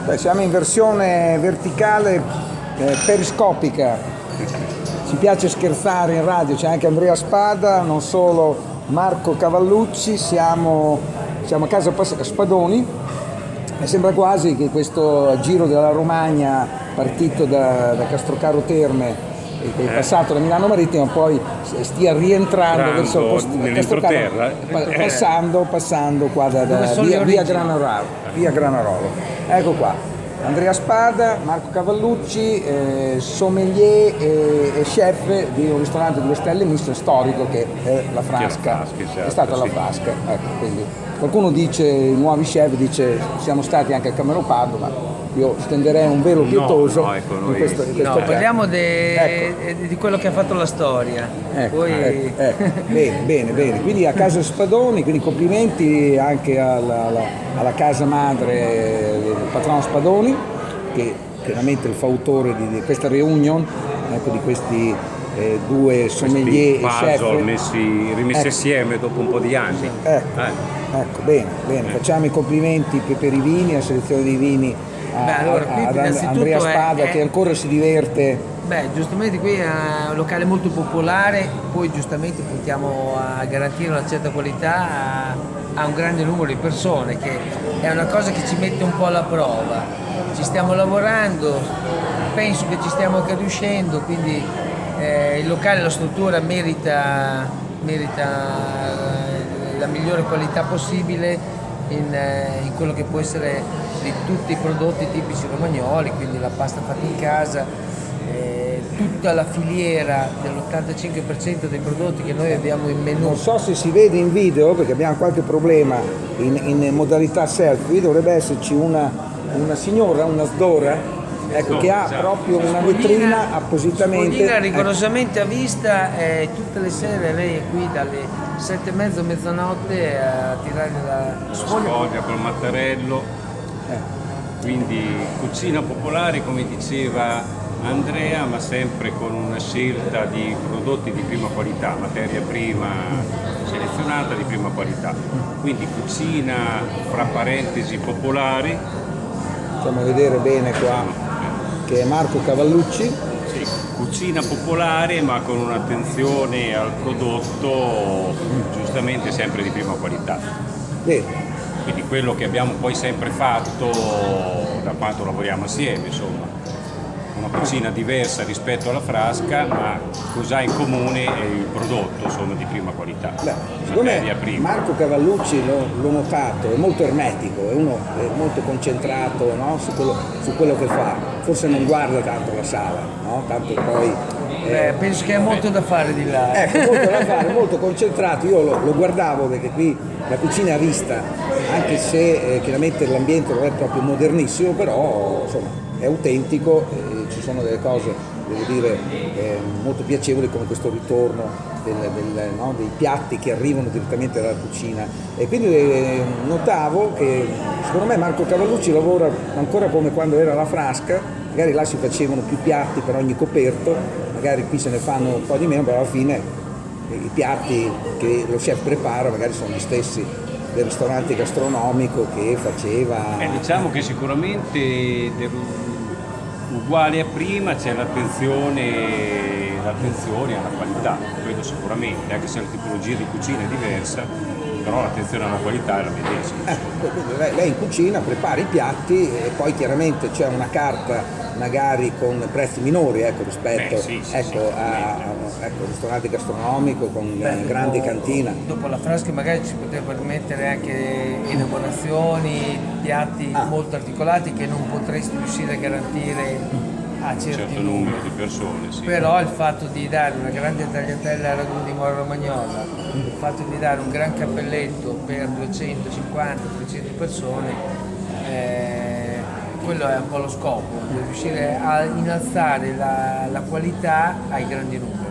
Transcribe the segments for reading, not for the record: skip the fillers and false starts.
Beh, siamo in versione verticale periscopica. Ci piace scherzare in radio, c'è anche Andrea Spada, non solo Marco Cavallucci, siamo a casa Spadoni e sembra quasi che questo giro della Romagna partito da Castrocaro Terme che è passato da Milano Marittima poi stia rientrando verso il posto nell'entroterra, passando qua da via Granarolo. Ecco qua, Andrea Spada, Marco Cavallucci, sommelier e chef di un ristorante 2 stelle misto storico che è la Frasca, è stata la Frasca. Ecco, quindi qualcuno dice, i nuovi chef dice siamo stati anche a Cameropardo, ma io stenderei un velo pietoso in questo caso. Parliamo di quello che ha fatto la storia. Poi... Bene. Quindi a casa Spadoni, quindi complimenti anche alla casa madre del patrono Spadoni, che chiaramente è il fautore di questa reunion, ecco, di questi 2 sommelier e chef rimessi assieme dopo un po' di anni. Ecco, bene, facciamo i complimenti per i vini, la selezione dei vini ad Andrea Spada che ancora si diverte. Giustamente qui è un locale molto popolare, poi giustamente puntiamo a garantire una certa qualità a un grande numero di persone, che è una cosa che ci mette un po' alla prova. Ci stiamo lavorando, penso che ci stiamo anche riuscendo, quindi il locale, la struttura merita la migliore qualità possibile in quello che può essere di tutti i prodotti tipici romagnoli, quindi la pasta fatta in casa, tutta la filiera dell'85% dei prodotti che noi abbiamo in menù. Non so se si vede in video perché abbiamo qualche problema in modalità selfie, dovrebbe esserci una signora, una sdora, ecco, che ha proprio una vetrina appositamente. Sfoglina rigorosamente a vista, tutte le sere lei è qui dalle 7:30, mezzanotte a tirare la sfoglia col mattarello. Quindi cucina popolare, come diceva Andrea, ma sempre con una scelta di prodotti di prima qualità, materia prima selezionata di prima qualità. Quindi cucina fra parentesi popolari. Facciamo vedere bene qua che è Marco Cavallucci. Sì, cucina popolare ma con un'attenzione al prodotto giustamente sempre di prima qualità. Bene. Quindi quello che abbiamo poi sempre fatto da quanto lavoriamo assieme, insomma, una cucina diversa rispetto alla Frasca, ma cosa ha in comune è il prodotto, insomma, di prima qualità. Secondo me Marco Cavallucci, l'ho notato, è molto ermetico, è molto concentrato, no? su quello che fa, forse non guarda tanto la sala, no? Tanto poi penso che ha molto da fare di là. Ecco, molto da fare, molto concentrato. Io lo guardavo perché qui la cucina a vista, anche se chiaramente l'ambiente non è proprio modernissimo, però insomma è autentico, ci sono delle cose, devo dire, molto piacevoli, come questo ritorno dei piatti che arrivano direttamente dalla cucina. E quindi notavo che secondo me Marco Cavallucci lavora ancora come quando era la Frasca, magari là si facevano più piatti per ogni coperto, magari qui se ne fanno un po' di meno, però alla fine i piatti che lo chef prepara magari sono gli stessi del ristorante gastronomico che faceva. Diciamo che sicuramente uguale a prima c'è l'attenzione alla qualità, quello sicuramente, anche se la tipologia di cucina è diversa, però l'attenzione alla qualità è la medesima. Lei in cucina prepara i piatti e poi chiaramente c'è una carta magari con prezzi minori, ecco, rispetto al ristorante gastronomico con grande cantina. Dopo la Frasca magari ci poteva permettere anche elaborazioni, piatti molto articolati che non potresti riuscire a garantire a certo numero di persone. Sì. Però il fatto di dare una grande tagliatella a ragù di Mora Romagnola, il fatto di dare un gran cappelletto per 250-300 persone, quello è un po' lo scopo, di riuscire a innalzare la qualità ai grandi numeri.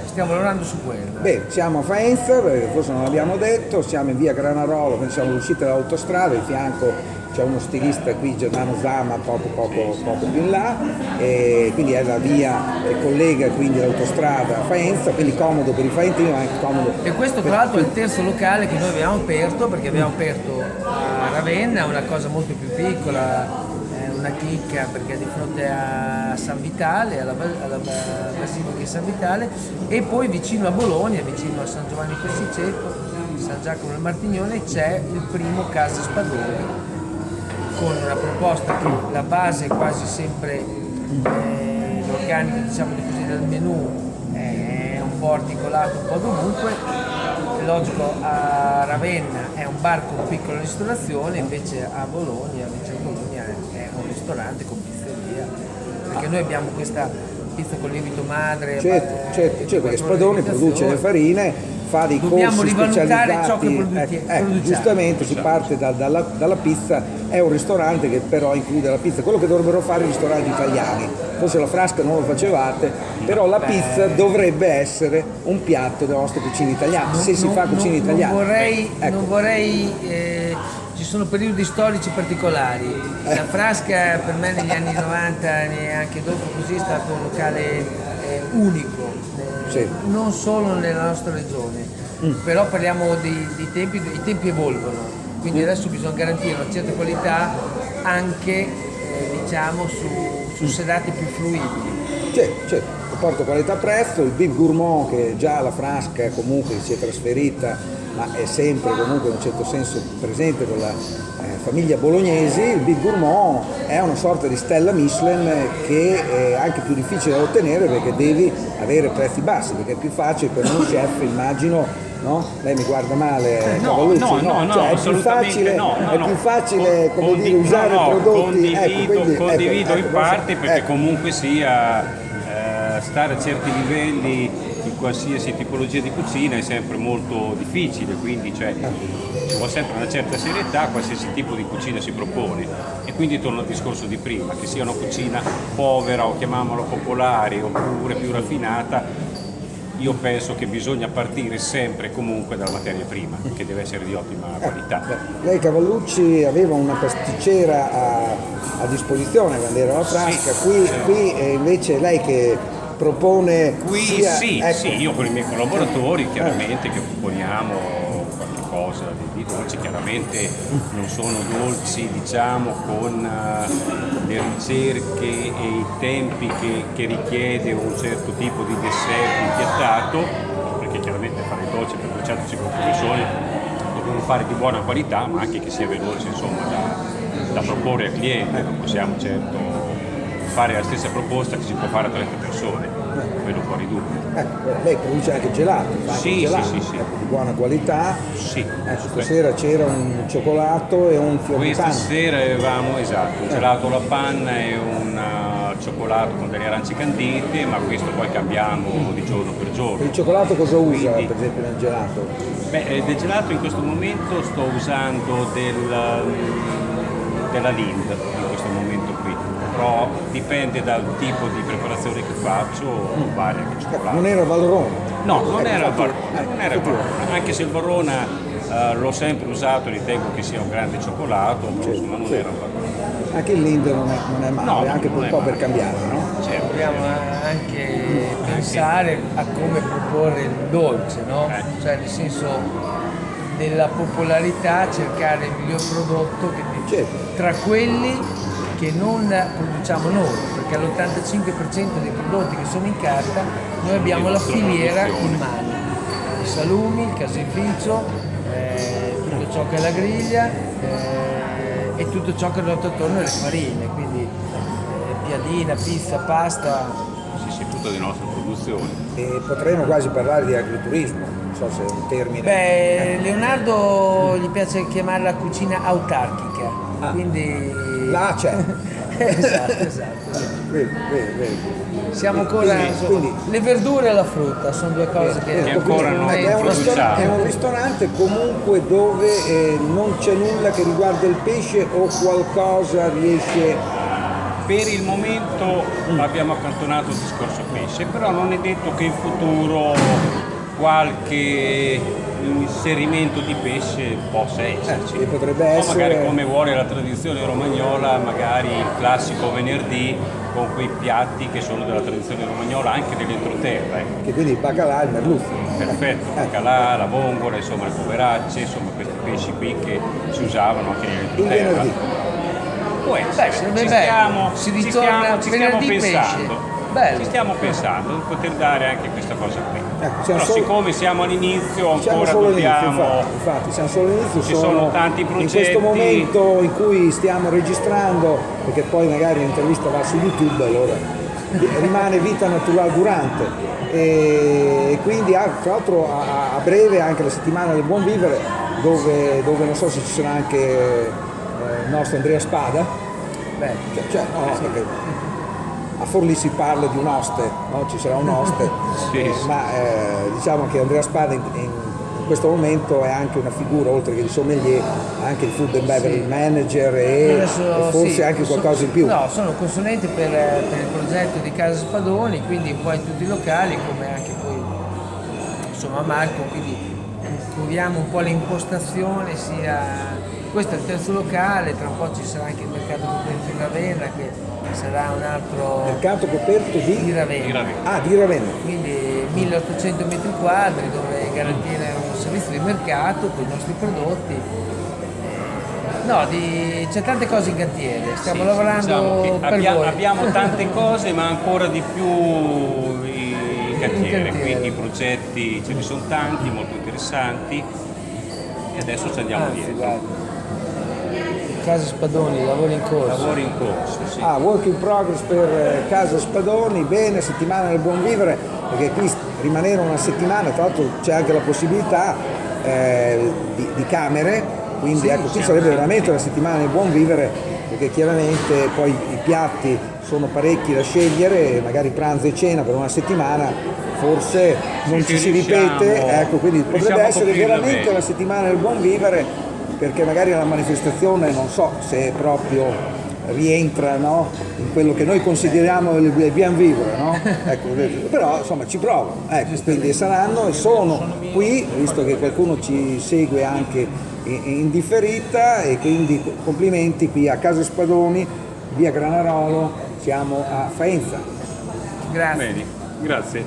Stiamo lavorando su quello. Beh, siamo a Faenza, forse non l'abbiamo detto, siamo in via Granarolo, quindi siamo all'uscita dall'autostrada, di fianco c'è uno stilista qui, Germano Zama, poco più in là, e quindi è la via che collega quindi l'autostrada a Faenza, quindi comodo per i faentini ma anche comodo. E questo tra l'altro è il terzo locale che noi abbiamo aperto, perché abbiamo aperto a Ravenna, una cosa molto più piccola, una chicca, perché è di fronte a San Vitale, alla Basilica di San Vitale, e poi vicino a Bologna, vicino a San Giovanni Persiceto, San Giacomo del Martignone, c'è il primo Casa Spadoni, con una proposta che la base è quasi sempre l'organico, diciamo così, del menù è un po' articolato un po' dovunque. Logico, a Ravenna è un bar con piccola ristorazione, invece a Bologna, è un ristorante con pizzeria, perché noi abbiamo questa pizza con lievito madre. Certo, perché Spadoni produce le farine, fa dei corsi specializzati. Ciò che produciamo. Giustamente si parte dalla pizza, è un ristorante che però include la pizza, quello che dovrebbero fare i ristoranti italiani. Forse la Frasca non lo facevate, però la pizza dovrebbe essere un piatto della nostra cucina italiana, se si fa cucina italiana. Non vorrei ci sono periodi storici particolari. La Frasca per me negli anni 90 e anche dopo così è stato un locale unico, non solo nella nostra regione, però parliamo di tempi, i tempi evolvono, quindi adesso bisogna garantire una certa qualità anche diciamo su serate più fruibili. Certo. Rapporto qualità-prezzo, il Bib Gourmand che già la Frasca comunque si è trasferita, ma è sempre comunque in un certo senso presente con la famiglia bolognesi. Il Bib Gourmand è una sorta di stella Michelin che è anche più difficile da ottenere perché devi avere prezzi bassi, perché è più facile per uno chef, immagino, no? Lei mi guarda male, Cavallucci, cioè, è più facile come dire, usare prodotti. Condivido in parte perché comunque sia stare a certi livelli in qualsiasi tipologia di cucina è sempre molto difficile, quindi ci vuole sempre una certa serietà qualsiasi tipo di cucina si propone, e quindi torno al discorso di prima, che sia una cucina povera o chiamiamola popolare oppure più raffinata. Io penso che bisogna partire sempre e comunque dalla materia prima, che deve essere di ottima qualità. Lei Cavallucci aveva una pasticcera a disposizione quando era alla Frasca, qui invece lei che propone... Sì, io con i miei collaboratori chiaramente che proponiamo qualche cosa di dolci, chiaramente non sono dolci diciamo con le ricerche e i tempi che richiede un certo tipo di dessert impiattato, perché chiaramente fare i dolci per 250 persone dobbiamo fare di buona qualità, ma anche che sia veloce insomma da proporre al cliente. Non possiamo certo fare la stessa proposta che si può fare a 30 persone, quello fuori dubbio. Lei produce anche gelato, sì. di buona qualità. Sì. Stasera c'era un cioccolato e un fior di panna. Questa sera avevamo un gelato alla panna e un cioccolato con delle arance candite, ma questo poi cambiamo di giorno per giorno. Per il cioccolato cosa usa per esempio nel gelato? Del gelato in questo momento sto usando della Lind in questo momento qui, però dipende dal tipo di preparazione che faccio, varia che cioccolato. Non era Valrhona? No, non era Valrhona, anche se il Valrhona l'ho sempre usato, ritengo che sia un grande cioccolato, ma non era Valrhona. Anche il Lind non è male, anche un po' per cambiare, no? Certo. Dobbiamo anche pensare a come proporre il dolce, no? Cioè nel senso della popolarità, cercare il miglior prodotto tra quelli che non produciamo noi, perché all'85% dei prodotti che sono in carta noi abbiamo la filiera in mano, i salumi, il caseificio, tutto ciò che è la griglia e tutto ciò che ruota attorno alle farine, quindi piadina, pizza, pasta. Sì, tutto di nostra produzione. E potremmo quasi parlare di agriturismo, non so se è un termine. Leonardo gli piace chiamarla cucina autarchica, quindi... Là c'è. Esatto. Vedi. Siamo ancora... Quindi, le verdure e la frutta sono due cose che ancora non è un ristorante comunque dove non c'è nulla che riguarda il pesce o qualcosa riesce... Per il momento abbiamo accantonato il discorso pesce, però non è detto che in futuro qualche inserimento di pesce possa esserci. che potrebbe O essere- magari come vuole la tradizione romagnola, magari il classico venerdì con quei piatti che sono della tradizione romagnola anche dell'entroterra. che quindi il baccalà, il merluzzo. Perfetto, il calà, la vongola, insomma le poveracce, insomma questi pesci qui che si usavano anche Il nell'entroterra. venerdì. Può essere, sarebbe ci bello. stiamo, Si ci ritorna stiamo, ci stiamo venerdì pensando. pesce. Bello. Ci stiamo pensando di poter dare anche questa cosa qui. Ecco, siamo Però solo- siccome siamo all'inizio Siamo ancora solo all'inizio, dobbiamo... infatti, siamo solo all'inizio, Ci sono tanti in progetti. questo momento in cui stiamo registrando, perché poi magari l'intervista va su YouTube, allora rimane vita naturale durante, e quindi tra l'altro a breve anche la settimana del buon vivere, dove non so se ci sono anche il nostro Andrea Spada, Bello. no, perché a Forlì si parla di un oste, no? Ci sarà un oste, Sì. ma diciamo che Andrea Spada in questo momento è anche una figura, oltre che di sommelier, anche di food and beverage manager e Adesso, forse sì, anche qualcosa in più. No, sono consulente per il progetto di Casa Spadoni, quindi un po' in tutti i locali, come anche poi insomma Marco, quindi curiamo un po' l'impostazione, sia questo è il terzo locale, tra un po' ci sarà anche il mercato coperto di Ravenna, che sarà un altro Mercato coperto di di Ravenna. di Ravenna. Quindi 1800 metri quadri dove garantire un servizio di mercato con i nostri prodotti. No, c'è tante cose in cantiere, stiamo Sì, lavorando diciamo che per voi. abbiamo tante cose, ma ancora di più in cantiere, cantiere. quindi i progetti ce ne sono tanti, molto interessanti, e adesso ci andiamo Anzi, dietro. guarda, Casa Spadoni, lavori in corso. Lavori in corso, sì. Work in progress per Casa Spadoni, bene, settimana del buon vivere, perché qui rimanere una settimana, tra l'altro c'è anche la possibilità di camere, quindi Sì, ecco, qui sì, sarebbe sì. veramente una settimana del buon vivere, perché chiaramente poi i piatti sono parecchi da scegliere, magari pranzo e cena per una settimana, forse non Sì, ci si riusciamo- ripete, ecco, quindi potrebbe riusciamo a essere coprirla veramente bene. la settimana del buon vivere, perché magari la manifestazione non so se proprio rientra, no, in quello che noi consideriamo il bien vivere, no? Ecco, però insomma ci provo, ecco, quindi saranno e sono qui, visto che qualcuno ci segue anche in differita, e quindi complimenti qui a Casa Spadoni, via Granarolo, siamo a Faenza. Grazie. Bene, grazie.